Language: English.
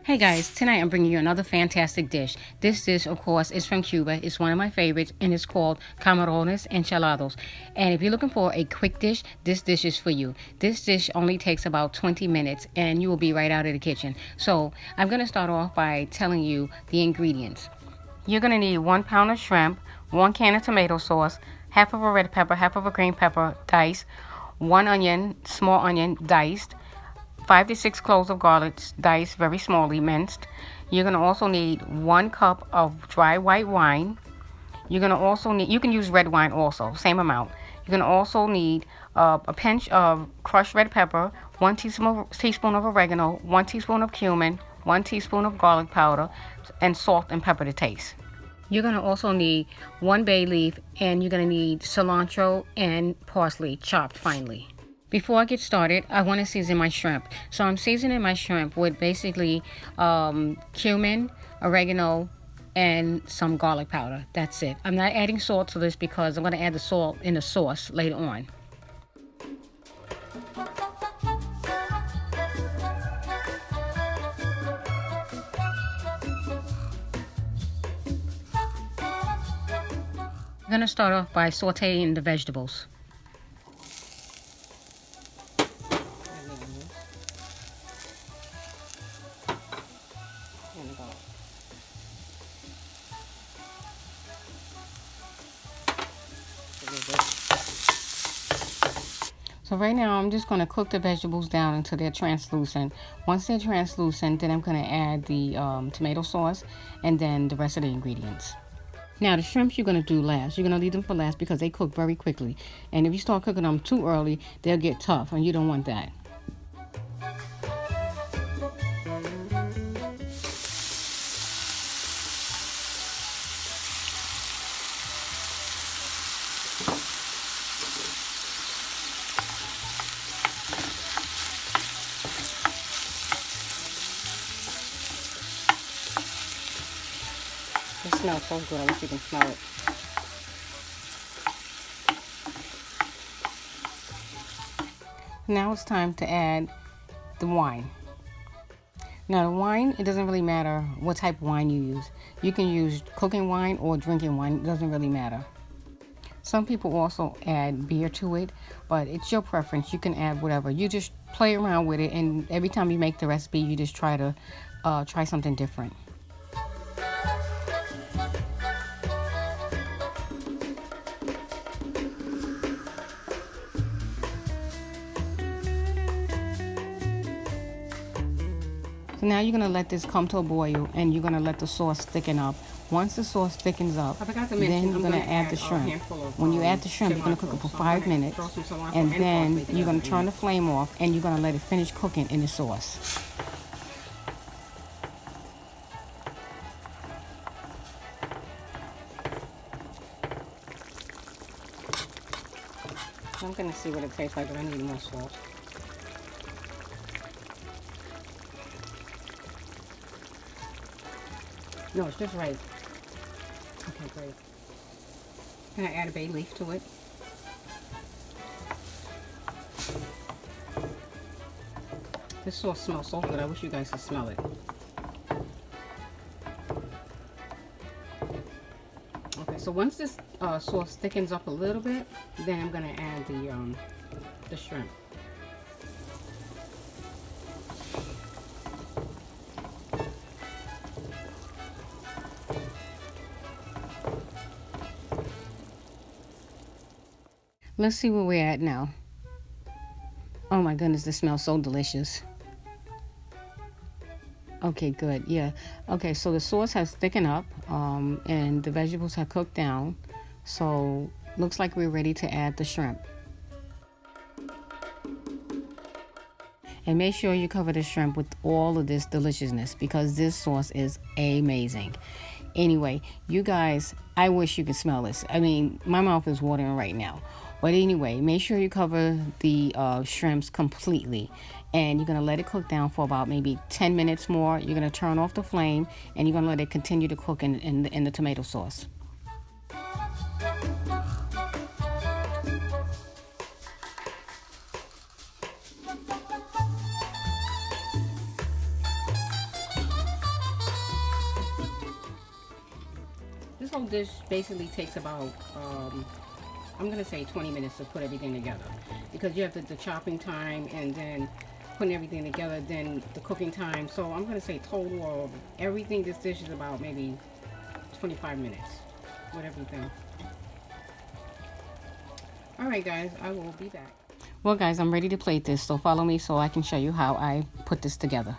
Hey guys, tonight I'm bringing you another fantastic dish. This dish, of course, is from Cuba. It's one of my favorites, and it's called Camarones Enchilados. And if you're looking for a quick dish, this dish is for you. This dish only takes about 20 minutes, and you will be right out of the kitchen. So I'm going to start off by telling you the ingredients. You're going to need 1 pound of shrimp, 1 can of tomato sauce, half of a red pepper, half of a green pepper diced, 1 onion, small onion diced, 5 to 6 cloves of garlic diced, very smallly minced. You're going to also need 1 cup of dry white wine. You're going to also need, you can use red wine also, same amount. You're going to also need a pinch of crushed red pepper, 1 teaspoon of oregano, 1 teaspoon of cumin, 1 teaspoon of garlic powder, and salt and pepper to taste. You're going to also need 1 bay leaf, and you're going to need cilantro and parsley chopped finely. Before I get started, I want to season my shrimp. So I'm seasoning my shrimp with basically cumin, oregano, and some garlic powder. That's it. I'm not adding salt to this because I'm going to add the salt in the sauce later on. I'm going to start off by sauteing the vegetables. So right now I'm just going to cook the vegetables down until they're translucent. Once they're translucent, then I'm going to add the tomato sauce and then the rest of the ingredients. Now the shrimps you're going to do last. You're going to leave them for last because they cook very quickly. And if you start cooking them too early, they'll get tough, and you don't want that. It smells so good. I wish you can smell it. Now it's time to add the wine. Now the wine, it doesn't really matter what type of wine you use. You can use cooking wine or drinking wine. It doesn't really matter. Some people also add beer to it, but it's your preference. You can add whatever. You just play around with it, and every time you make the recipe, you just try something different. So now you're going to let this come to a boil, and you're going to let the sauce thicken up. Once the sauce thickens up, then you're going to add the shrimp. When you add the shrimp, you're going to cook it for 5 minutes, and then you're going to turn the flame off, and you're going to let it finish cooking in the sauce. I'm going to see what it tastes like, but I need more salt. No, it's just right. Okay, great. Can I add a bay leaf to it? This sauce smells so good. I wish you guys could smell it. Okay, so once this sauce thickens up a little bit, then I'm going to add the shrimp. Let's see where we're at now. Oh my goodness, this smells so delicious. Okay, good. Yeah. Okay, so the sauce has thickened up, and the vegetables have cooked down. So looks like we're ready to add the shrimp. And make sure you cover the shrimp with all of this deliciousness, because this sauce is amazing. Anyway, you guys, I wish you could smell this. I mean, my mouth is watering right now. But anyway, make sure you cover the shrimps completely. And you're going to let it cook down for about maybe 10 minutes more. You're going to turn off the flame, and you're going to let it continue to cook in the tomato sauce. whole dish basically takes about, I'm gonna say 20 minutes to put everything together, because you have the chopping time and then putting everything together, then the cooking time. So I'm gonna say total of everything, this dish is about maybe 25 minutes with everything. Alright guys, I will be back. Well guys, I'm ready to plate this, so follow me so I can show you how I put this together.